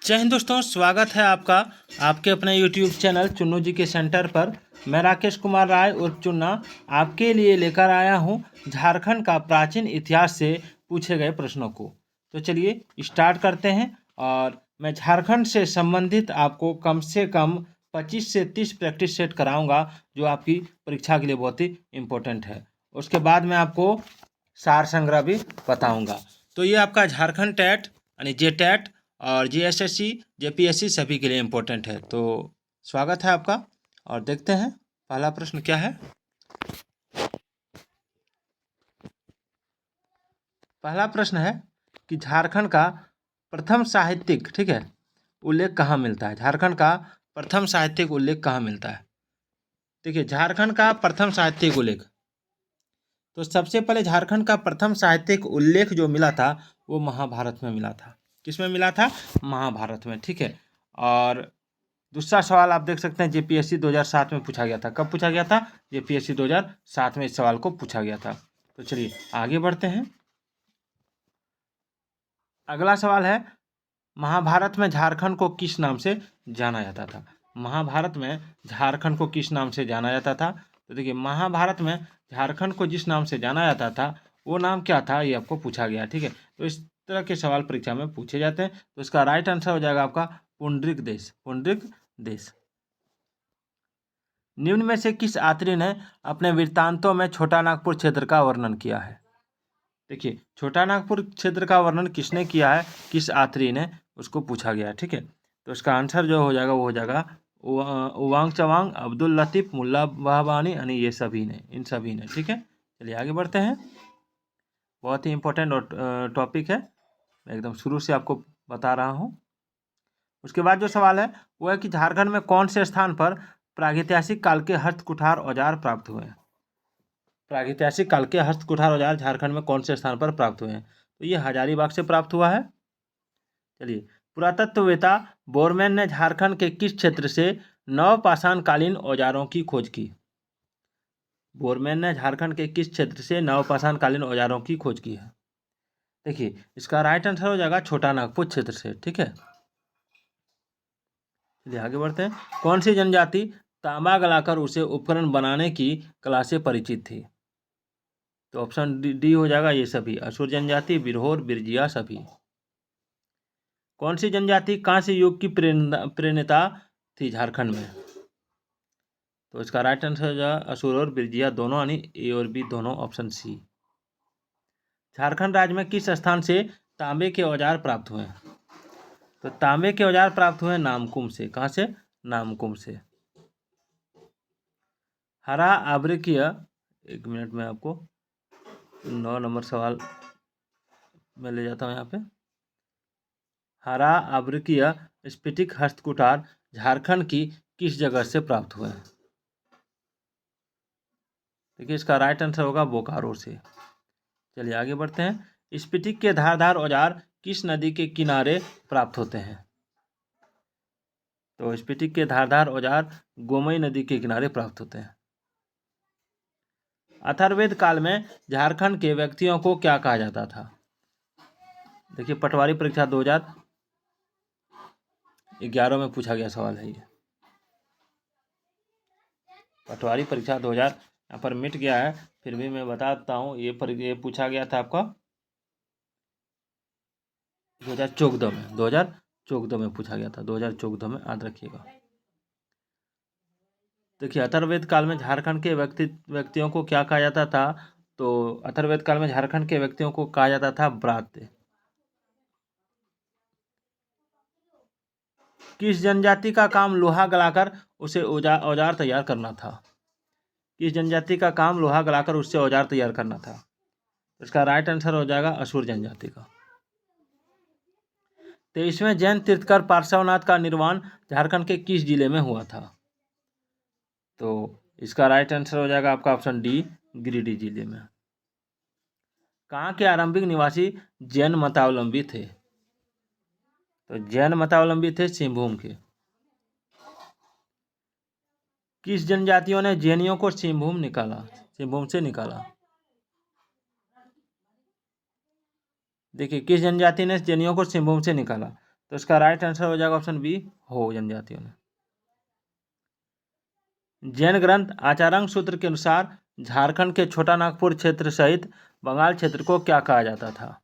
जय हिंद दोस्तों, स्वागत है आपका आपके अपने YouTube चैनल चुन्नू जी के सेंटर पर। मैं राकेश कुमार राय उर्फ चुन्ना आपके लिए लेकर आया हूं झारखंड का प्राचीन इतिहास से पूछे गए प्रश्नों को। तो चलिए स्टार्ट करते हैं। और मैं झारखंड से संबंधित आपको कम से कम 25 से 30 प्रैक्टिस सेट कराऊंगा, जो आपकी परीक्षा के लिए बहुत ही इम्पोर्टेंट है। उसके बाद मैं आपको सार संग्रह भी बताऊंगा। तो ये आपका झारखंड टेट यानी जे टेट और जीएसएससी जेपीएससी सभी के लिए इम्पोर्टेंट है। तो स्वागत है आपका और देखते हैं पहला प्रश्न क्या है। पहला प्रश्न है कि झारखंड का प्रथम साहित्यिक उल्लेख कहाँ मिलता है। झारखंड का प्रथम साहित्यिक उल्लेख कहाँ मिलता है। देखिए, झारखंड का प्रथम साहित्यिक उल्लेख, तो सबसे पहले झारखंड का प्रथम साहित्यिक उल्लेख जो मिला था वो महाभारत में मिला था। किसमें मिला था? महाभारत में। ठीक है। और दूसरा सवाल आप देख सकते हैं, जेपीएससी 2007 में पूछा गया था। कब पूछा गया था? जेपीएससी 2007 में इस सवाल को पूछा गया था। तो चलिए आगे बढ़ते हैं। अगला सवाल है, महाभारत में झारखंड को किस नाम से जाना जाता था। महाभारत में झारखंड को किस नाम से जाना जाता था? तो देखिए, महाभारत में झारखंड को जिस नाम से जाना जाता था वो नाम क्या था, ये आपको पूछा गया। ठीक है। तो इस तरह के सवाल परीक्षा में पूछे जाते हैं। तो इसका राइट आंसर हो जाएगा आपका पुंडरीक देश। पुंडरीक देश। निम्न में से किस यात्री ने अपने वृत्तांतों में छोटा नागपुर क्षेत्र का वर्णन किया है। देखिए, छोटा नागपुर क्षेत्र का वर्णन किसने किया है, किस यात्री ने, उसको पूछा गया। ठीक है। तो इसका आंसर जो हो जाएगा वो हो जाएगा उवांग चवांग, अब्दुल लतीफ, मुल्ला बहाबानी, यानी ये सभी ने, इन सभी ने। ठीक है। चलिए आगे बढ़ते हैं। बहुत ही इंपॉर्टेंट टॉपिक है, मैं एकदम शुरू से आपको बता रहा हूँ। उसके बाद जो सवाल है वो है कि झारखंड में कौन से स्थान पर प्रागैतिहासिक काल के हस्तकुठार औजार प्राप्त हुए हैं। प्रागैतिहासिक काल के हस्तकुठार औजार झारखंड में कौन से स्थान पर प्राप्त हुए हैं? तो ये हजारीबाग से प्राप्त हुआ है। चलिए, पुरातत्ववेत्ता बोरमैन ने झारखंड के किस क्षेत्र से नवपाषाणकालीन औजारों की खोज की। बोरमैन ने झारखंड के किस क्षेत्र से नवपाषाणकालीन औजारों की खोज की है। देखिए, इसका राइट आंसर हो जाएगा छोटा नागपुर क्षेत्र से। ठीक है। चलिए आगे बढ़ते हैं। कौन सी जनजाति तांबा गलाकर उसे उपकरण बनाने की कला से परिचित थी। तो ऑप्शन डी हो जाएगा, ये सभी, असुर जनजाति, बिरहोर, बिरजिया, सभी। कौन सी जनजाति कांस्य युग की प्रेरणा थी झारखंड में। तो इसका राइट आंसर हो जाएगा असुर और बिरजिया दोनों, यानी ए और बी दोनों, ऑप्शन सी। झारखंड राज्य में किस स्थान से तांबे के औजार प्राप्त हुए। तो तांबे के औजार प्राप्त हुए नामकुम से। कहाँ से? नामकुम से। हरा आवृकीय, एक मिनट में आपको 9 नंबर सवाल मैं ले जाता हूँ यहाँ पे। हरा आवृकीय स्फटिक हस्तकुठार झारखंड की किस जगह से प्राप्त हुए हैं। देखिए, इसका राइट आंसर होगा बोकारो से। चलिए आगे बढ़ते हैं। स्फटिक के धारदार औजार किस नदी के किनारे प्राप्त होते हैं। तो स्फटिक के धारदार औजार गोमई नदी के किनारे प्राप्त होते हैं। अथर्ववेद काल में झारखंड के व्यक्तियों को क्या कहा जाता था। देखिए, पटवारी परीक्षा 2011 में पूछा गया सवाल है ये। पटवारी परीक्षा 2000 यहाँ पर मिट गया है, फिर भी मैं बताता हूँ। ये पूछा गया था आपका 2014 में पूछा गया था। 2014 में याद रखिएगा। देखिए, अथर्ववेद काल में झारखंड के व्यक्तियों को क्या कहा जाता था। तो अथर्ववेद काल में झारखंड के व्यक्तियों को कहा जाता था ब्रात्य। किस जनजाति का काम लोहा गलाकर उसे औजार तैयार करना था। किस जनजाति का काम लोहा गलाकर उससे औजार तैयार करना था। इसका राइट आंसर हो जाएगा असुर जनजाति का। 23वें जैन तीर्थकर पार्श्वनाथ का निर्माण झारखंड के किस जिले में हुआ था। तो इसका राइट आंसर हो जाएगा आपका ऑप्शन डी, गिरिडीह जिले में। कहाँ के आरंभिक निवासी जैन मतावलंबी थे। तो जैन मतावलंबी थे सिंहभूम के। किस जनजातियों ने जैनियों को सिंहभूम से निकाला। देखिए, किस जनजाति ने जैनियों को सिंहभूम से निकाला। तो इसका राइट आंसर हो जाएगा ऑप्शन बी, हो जनजातियों ने। जैन ग्रंथ आचार्यांक सूत्र के अनुसार झारखंड के छोटा नागपुर क्षेत्र सहित बंगाल क्षेत्र को क्या कहा जाता था?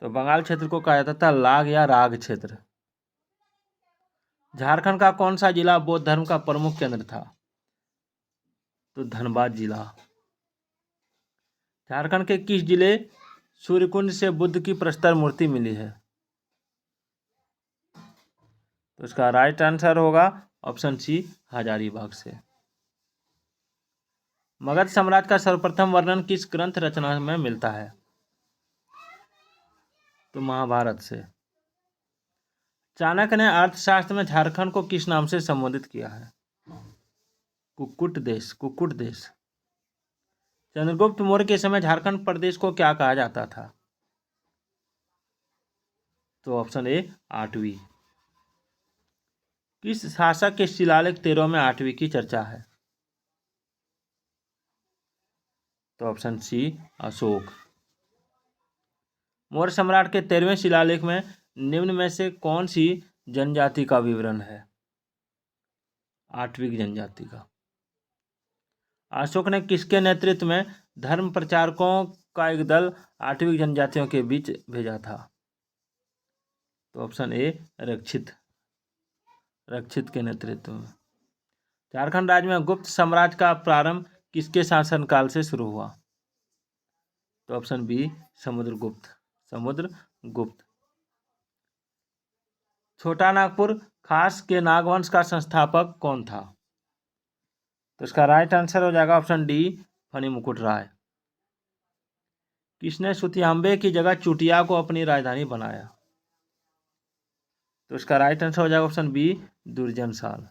तो बंगाल क्षेत्र को कहा जाता था लाग या राग क्षेत्र। झारखंड का कौन सा जिला बौद्ध धर्म का प्रमुख केंद्र था? तो धनबाद जिला। झारखंड के किस जिले सूर्यकुंड से बुद्ध की प्रस्तर मूर्ति मिली है? तो इसका राइट आंसर होगा ऑप्शन सी, हजारीबाग से। मगध साम्राज्य का सर्वप्रथम वर्णन किस ग्रंथ रचना में मिलता है? तो महाभारत से। चाणक्य ने अर्थशास्त्र में झारखंड को किस नाम से संबोधित किया है? कुक्कुट देश, कुक्कुट देश। चंद्रगुप्त मौर्य के समय झारखंड प्रदेश को क्या कहा जाता था? तो ऑप्शन ए, आठवीं। किस शासक के शिलालेख 13 में आठवीं की चर्चा है? तो ऑप्शन सी, अशोक। मौर्य सम्राट के 13वें शिलालेख में निम्न में से कौन सी जनजाति का विवरण है? आठवीं जनजाति का। अशोक ने किसके नेतृत्व में धर्म प्रचारकों का एक दल आठवीं जनजातियों के बीच भेजा था? तो ऑप्शन ए, रक्षित, रक्षित के नेतृत्व में। झारखंड राज्य में गुप्त साम्राज्य का प्रारंभ किसके शासनकाल से शुरू हुआ? तो ऑप्शन बी, समुद्रगुप्त, समुद्रगुप्त। छोटा नागपुर खास के नागवंश का संस्थापक कौन था? तो इसका राइट आंसर हो जाएगा ऑप्शन डी, फनी मुकुट राय। किसने सुतियांबे की जगह चुटिया को अपनी राजधानी बनाया? तो इसका राइट आंसर हो जाएगा ऑप्शन बी, दुर्जन साल।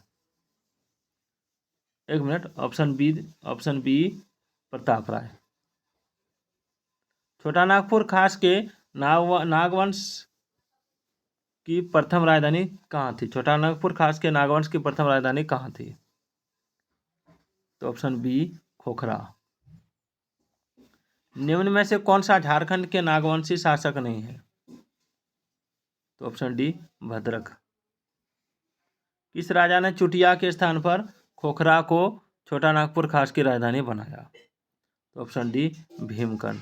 एक मिनट, ऑप्शन बी प्रताप राय। छोटा नागपुर खास के नागवंश की प्रथम राजधानी कहाँ थी? छोटा नागपुर खास के नागवंश की प्रथम राजधानी कहाँ थी? तो ऑप्शन बी, खोखरा। निम्न में से कौन सा झारखंड के नागवंशी शासक नहीं है? तो ऑप्शन डी, भद्रक। किस राजा ने चुटिया के स्थान पर खोखरा को छोटा नागपुर खास की राजधानी बनाया? तो ऑप्शन डी, भीमकन।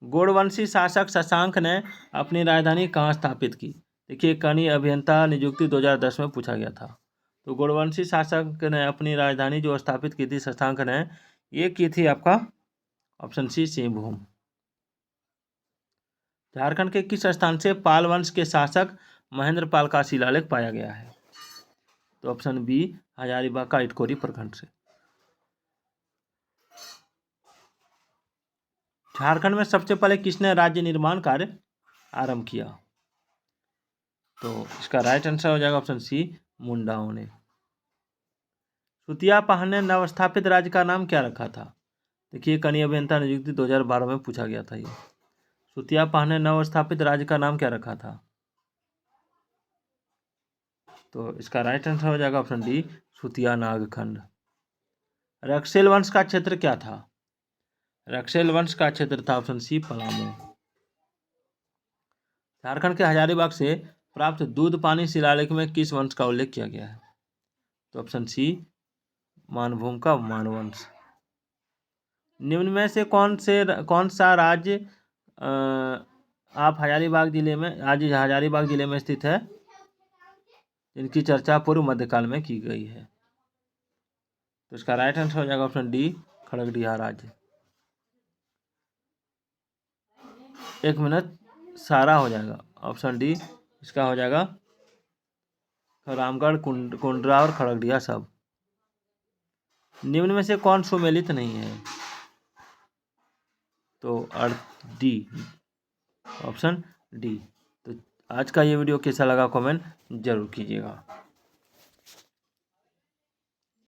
गौड़वंशी शासक शशांक ने अपनी राजधानी कहाँ स्थापित की? देखिए, कनी अभियंता नियुक्ति 2010 में पूछा गया था। तो गौड़वंशी शासक ने अपनी राजधानी जो स्थापित की थी शशांक ने, ये की थी आपका ऑप्शन सी, सिंहभूम। झारखंड के किस स्थान से पाल वंश के शासक महेंद्र पाल का शिलालेख पाया गया है? तो ऑप्शन बी, हजारीबाग का इटकोरी प्रखंड से। झारखंड में सबसे पहले किसने राज्य निर्माण कार्य आरंभ किया? तो इसका राइट आंसर हो जाएगा ऑप्शन सी, मुंडाओं ने। सुतिया पहाड़ ने नवस्थापित राज्य का नाम क्या रखा था? देखिए, कनी अभियंता नियुक्ति 2012 में पूछा गया था। ये सुतिया पहाड़ ने नवस्थापित राज्य का नाम क्या रखा था? तो इसका राइट आंसर हो जाएगा ऑप्शन डी, सुतिया नागखंड। रक्सेल वंश का क्षेत्र क्या था? रक्सेल वंश का क्षेत्र था ऑप्शन सी, पलामू। झारखंड के हजारीबाग से प्राप्त दूध पानी शिलालेख में किस वंश का उल्लेख किया गया है? तो ऑप्शन सी, मानभूम का मानवंश। निम्न में से कौन सा राज्य आप हजारीबाग जिले में, आज हजारीबाग जिले में स्थित है, जिनकी चर्चा पूर्व मध्यकाल में की गई है? तो इसका राइट आंसर हो जाएगा ऑप्शन डी, खड़गड़िया राज्य। एक मिनट, सारा हो जाएगा ऑप्शन डी, इसका हो जाएगा रामगढ़, कुंडरा और खड़गड़िया सब। निम्न में से कौन सुमेलित नहीं है? तो डी, ऑप्शन डी। तो आज का ये वीडियो कैसा लगा कमेंट जरूर कीजिएगा।